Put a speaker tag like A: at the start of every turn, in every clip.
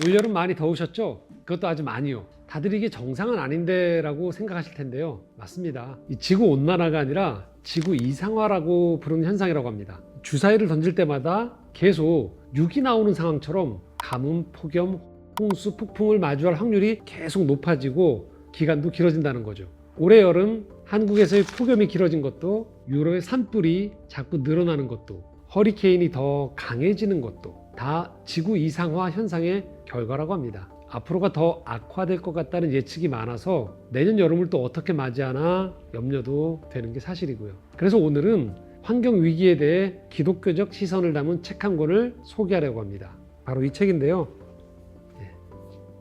A: 올여름 많이 더우셨죠? 그것도 아주 많이요. 다들 이게 정상은 아닌데 라고 생각하실 텐데요. 맞습니다. 이 지구 온난화가 아니라 지구 이상화라고 부르는 현상이라고 합니다. 주사위를 던질 때마다 계속 6이 나오는 상황처럼 가뭄, 폭염, 홍수, 폭풍을 마주할 확률이 계속 높아지고 기간도 길어진다는 거죠. 올해 여름 한국에서의 폭염이 길어진 것도, 유럽의 산불이 자꾸 늘어나는 것도, 허리케인이 더 강해지는 것도 다 지구 이상화 현상의 결과라고 합니다. 앞으로가 더 악화될 것 같다는 예측이 많아서 내년 여름을 또 어떻게 맞이하나 염려도 되는 게 사실이고요. 그래서 오늘은 환경 위기에 대해 기독교적 시선을 담은 책 한 권을 소개하려고 합니다. 바로 이 책인데요.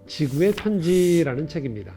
A: 지구의 편지라는 책입니다.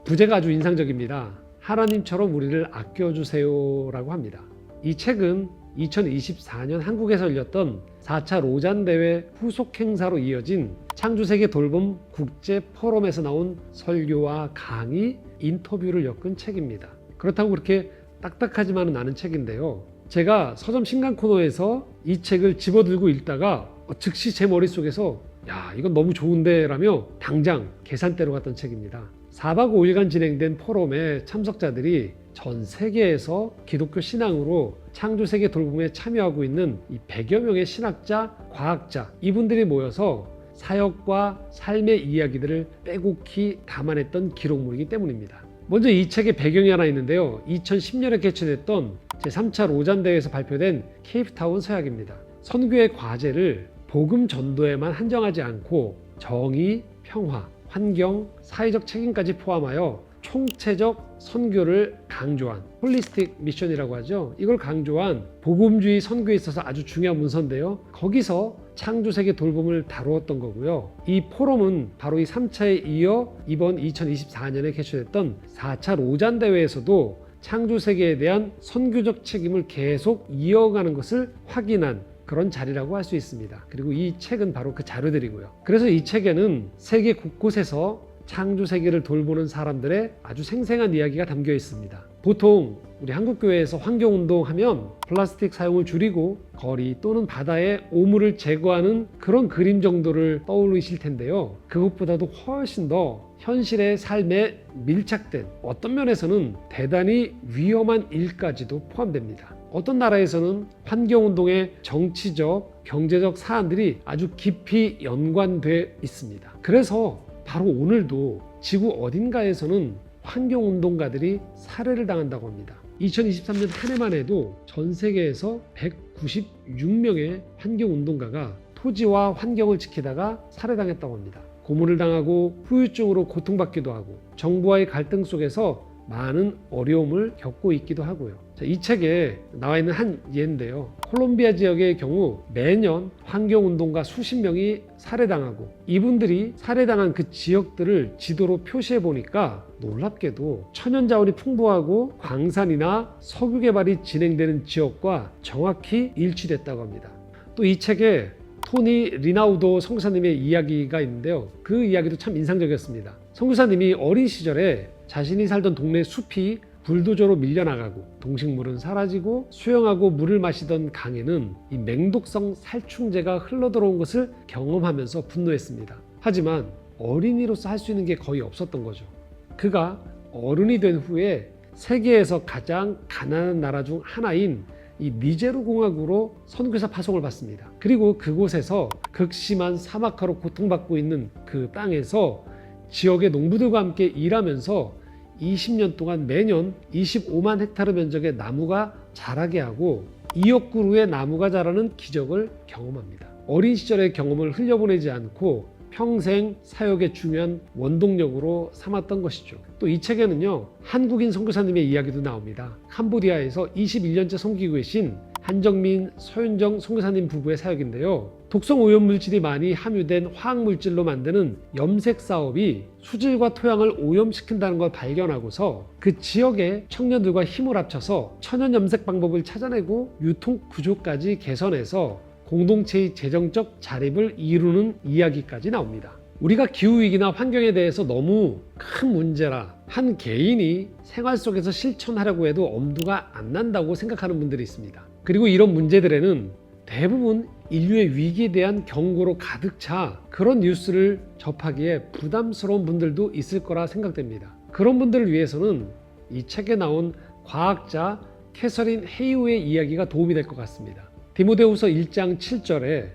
A: 부제가 아주 인상적입니다. 하나님처럼 우리를 아껴주세요 라고 합니다. 이 책은 2024년 한국에서 열렸던 4차 로잔대회 후속 행사로 이어진 창조세계 돌봄 국제 포럼에서 나온 설교와 강의, 인터뷰를 엮은 책입니다. 그렇다고 그렇게 딱딱하지만은 않은 책인데요. 제가 서점 신간 코너에서 이 책을 집어들고 읽다가 즉시 제 머릿속에서 야, 이건 너무 좋은데 라며 당장 계산대로 갔던 책입니다. 4박 5일간 진행된 포럼에 참석자들이 전 세계에서 기독교 신앙으로 창조세계 돌봄에 참여하고 있는 이 100여 명의 신학자, 과학자, 이분들이 모여서 사역과 삶의 이야기들을 빼곡히 담아냈던 기록물이기 때문입니다. 먼저 이 책의 배경이 하나 있는데요. 2010년에 개최됐던 제3차 로잔대회에서 발표된 케이프타운 서약입니다. 선교의 과제를 복음 전도에만 한정하지 않고 정의, 평화, 환경, 사회적 책임까지 포함하여 총체적 선교를 강조한 홀리스틱 미션이라고 하죠. 이걸 강조한 복음주의 선교에 있어서 아주 중요한 문서인데요. 거기서 창조세계 돌봄을 다루었던 거고요. 이 포럼은 바로 이 3차에 이어 이번 2024년에 개최됐던 4차 로잔대회에서도 창조세계에 대한 선교적 책임을 계속 이어가는 것을 확인한 그런 자리라고 할 수 있습니다. 그리고 이 책은 바로 그 자료들이고요. 그래서 이 책에는 세계 곳곳에서 창조세계를 돌보는 사람들의 아주 생생한 이야기가 담겨 있습니다. 보통 우리 한국교회에서 환경운동 하면 플라스틱 사용을 줄이고 거리 또는 바다에 오물을 제거하는 그런 그림 정도를 떠올리실 텐데요. 그것보다도 훨씬 더 현실의 삶에 밀착된, 어떤 면에서는 대단히 위험한 일까지도 포함됩니다. 어떤 나라에서는 환경운동의 정치적, 경제적 사안들이 아주 깊이 연관돼 있습니다. 그래서 바로 오늘도 지구 어딘가에서는 환경운동가들이 살해를 당한다고 합니다. 2023년 한 해만 해도 전 세계에서 196명의 환경운동가가 토지와 환경을 지키다가 살해당했다고 합니다. 고문을 당하고 후유증으로 고통받기도 하고 정부와의 갈등 속에서 많은 어려움을 겪고 있기도 하고요. 이 책에 나와 있는 한 예인데요. 콜롬비아 지역의 경우 매년 환경운동가 수십 명이 살해당하고 이분들이 살해당한 그 지역들을 지도로 표시해 보니까 놀랍게도 천연자원이 풍부하고 광산이나 석유 개발이 진행되는 지역과 정확히 일치됐다고 합니다. 또 이 책에 토니 리나우도 선교사님의 이야기가 있는데요. 그 이야기도 참 인상적이었습니다. 선교사님이 어린 시절에 자신이 살던 동네 숲이 불도저로 밀려나가고 동식물은 사라지고 수영하고 물을 마시던 강에는 이 맹독성 살충제가 흘러들어온 것을 경험하면서 분노했습니다. 하지만 어린이로서 할 수 있는 게 거의 없었던 거죠. 그가 어른이 된 후에 세계에서 가장 가난한 나라 중 하나인 이 니제르 공화국으로 선교사 파송을 받습니다. 그리고 그곳에서 극심한 사막화로 고통받고 있는 그 땅에서 지역의 농부들과 함께 일하면서 20년 동안 매년 25만 헥타르 면적의 나무가 자라게 하고 2억 그루의 나무가 자라는 기적을 경험합니다. 어린 시절의 경험을 흘려보내지 않고 평생 사역의 중요한 원동력으로 삼았던 것이죠. 또 이 책에는요, 한국인 선교사님의 이야기도 나옵니다. 캄보디아에서 21년째 섬기고 계신 한정민, 서윤정 선교사님 부부의 사역인데요. 독성 오염물질이 많이 함유된 화학물질로 만드는 염색 사업이 수질과 토양을 오염시킨다는 걸 발견하고서 그 지역의 청년들과 힘을 합쳐서 천연 염색 방법을 찾아내고 유통 구조까지 개선해서 공동체의 재정적 자립을 이루는 이야기까지 나옵니다. 우리가 기후위기나 환경에 대해서 너무 큰 문제라 한 개인이 생활 속에서 실천하려고 해도 엄두가 안 난다고 생각하는 분들이 있습니다. 그리고 이런 문제들에는 대부분 인류의 위기에 대한 경고로 가득 차 그런 뉴스를 접하기에 부담스러운 분들도 있을 거라 생각됩니다. 그런 분들을 위해서는 이 책에 나온 과학자 캐서린 헤이우의 이야기가 도움이 될 것 같습니다. 디모데후서 1장 7절에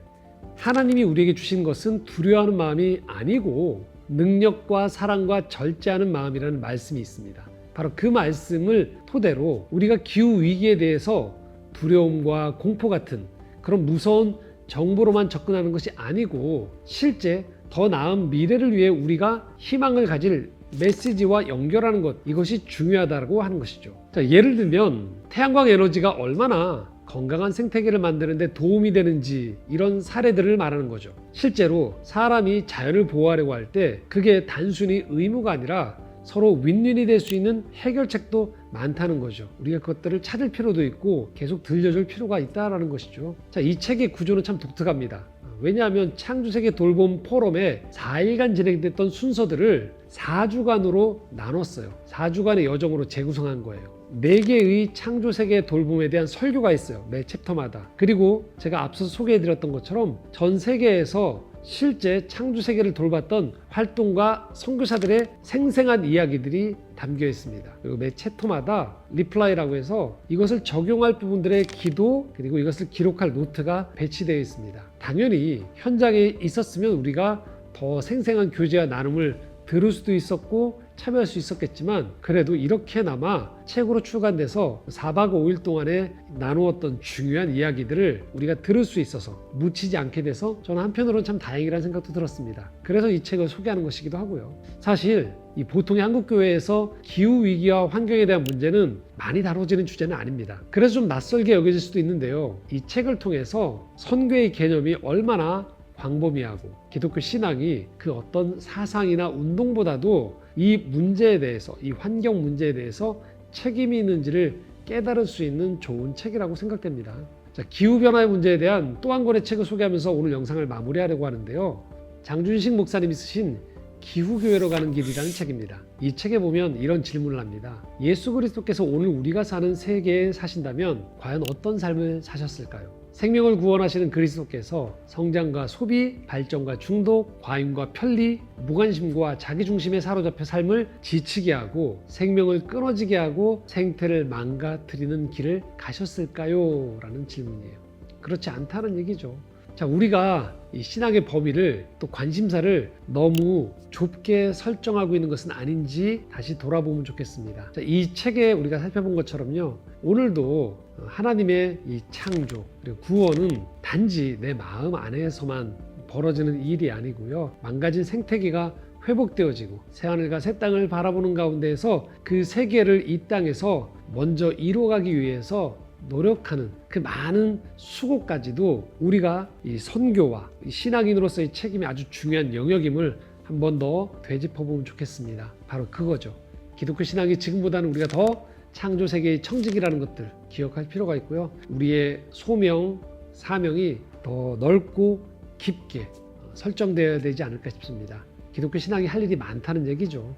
A: 하나님이 우리에게 주신 것은 두려워하는 마음이 아니고 능력과 사랑과 절제하는 마음이라는 말씀이 있습니다. 바로 그 말씀을 토대로 우리가 기후 위기에 대해서 두려움과 공포 같은 그런 무서운 정보로만 접근하는 것이 아니고 실제 더 나은 미래를 위해 우리가 희망을 가질 메시지와 연결하는 것, 이것이 중요하다고 하는 것이죠. 자, 예를 들면 태양광 에너지가 얼마나 건강한 생태계를 만드는 데 도움이 되는지 이런 사례들을 말하는 거죠. 실제로 사람이 자연을 보호하려고 할 때 그게 단순히 의무가 아니라 서로 윈윈이 될 수 있는 해결책도 많다는 거죠. 우리가 그것들을 찾을 필요도 있고 계속 들려줄 필요가 있다는 것이죠. 자, 이 책의 구조는 참 독특합니다. 왜냐하면 창조세계 돌봄 포럼에 4일간 진행됐던 순서들을 4주간으로 나눴어요. 4주간의 여정으로 재구성한 거예요. 4개의 창조세계 돌봄에 대한 설교가 있어요. 매 챕터마다. 그리고 제가 앞서 소개해드렸던 것처럼 전 세계에서 실제 창조세계를 돌봤던 활동과 선교사들의 생생한 이야기들이 담겨 있습니다. 그리고 매 챕터마다 리플라이라고 해서 이것을 적용할 부분들의 기도 그리고 이것을 기록할 노트가 배치되어 있습니다. 당연히 현장에 있었으면 우리가 더 생생한 교제와 나눔을 들을 수도 있었고 참여할 수 있었겠지만 그래도 이렇게나마 책으로 출간돼서 4박 5일 동안에 나누었던 중요한 이야기들을 우리가 들을 수 있어서 묻히지 않게 돼서 저는 한편으로는 참 다행이라는 생각도 들었습니다. 그래서 이 책을 소개하는 것이기도 하고요. 사실 이 보통의 한국교회에서 기후위기와 환경에 대한 문제는 많이 다뤄지는 주제는 아닙니다. 그래서 좀 낯설게 여겨질 수도 있는데요. 이 책을 통해서 선교의 개념이 얼마나 광범위하고 기독교 신앙이 그 어떤 사상이나 운동보다도 이 문제에 대해서, 이 환경 문제에 대해서 책임이 있는지를 깨달을 수 있는 좋은 책이라고 생각됩니다. 자, 기후변화의 문제에 대한 또 한 권의 책을 소개하면서 오늘 영상을 마무리하려고 하는데요. 장준식 목사님이 쓰신 기후교회로 가는 길이라는 책입니다. 이 책에 보면 이런 질문을 합니다. 예수 그리스도께서 오늘 우리가 사는 세계에 사신다면 과연 어떤 삶을 사셨을까요? 생명을 구원하시는 그리스도께서 성장과 소비, 발전과 중독, 과잉과 편리, 무관심과 자기중심에 사로잡혀 삶을 지치게 하고 생명을 끊어지게 하고 생태를 망가뜨리는 길을 가셨을까요? 라는 질문이에요. 그렇지 않다는 얘기죠. 자, 우리가 이 신앙의 범위를 또 관심사를 너무 좁게 설정하고 있는 것은 아닌지 다시 돌아보면 좋겠습니다. 자, 이 책에 우리가 살펴본 것처럼요. 오늘도 하나님의 이 창조 그리고 구원은 단지 내 마음 안에서만 벌어지는 일이 아니고요. 망가진 생태계가 회복되어지고 새하늘과 새 땅을 바라보는 가운데에서 그 세계를 이 땅에서 먼저 이루어가기 위해서 노력하는 그 많은 수고까지도 우리가 이 선교와 이 신앙인으로서의 책임이 아주 중요한 영역임을 한 번 더 되짚어보면 좋겠습니다. 바로 그거죠. 기독교 신앙이 지금보다는 우리가 더 창조세계의 청직이라는 것들 기억할 필요가 있고요. 우리의 소명, 사명이 더 넓고 깊게 설정되어야 되지 않을까 싶습니다. 기독교 신앙이 할 일이 많다는 얘기죠.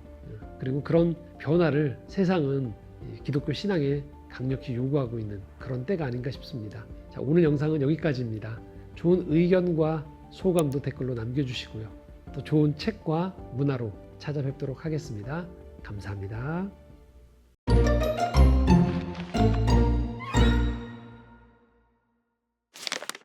A: 그리고 그런 변화를 세상은 기독교 신앙에 강력히 요구하고 있는 그런 때가 아닌가 싶습니다. 자, 오늘 영상은 여기까지입니다. 좋은 의견과 소감도 댓글로 남겨주시고요. 또 좋은 책과 문화로 찾아뵙도록 하겠습니다. 감사합니다.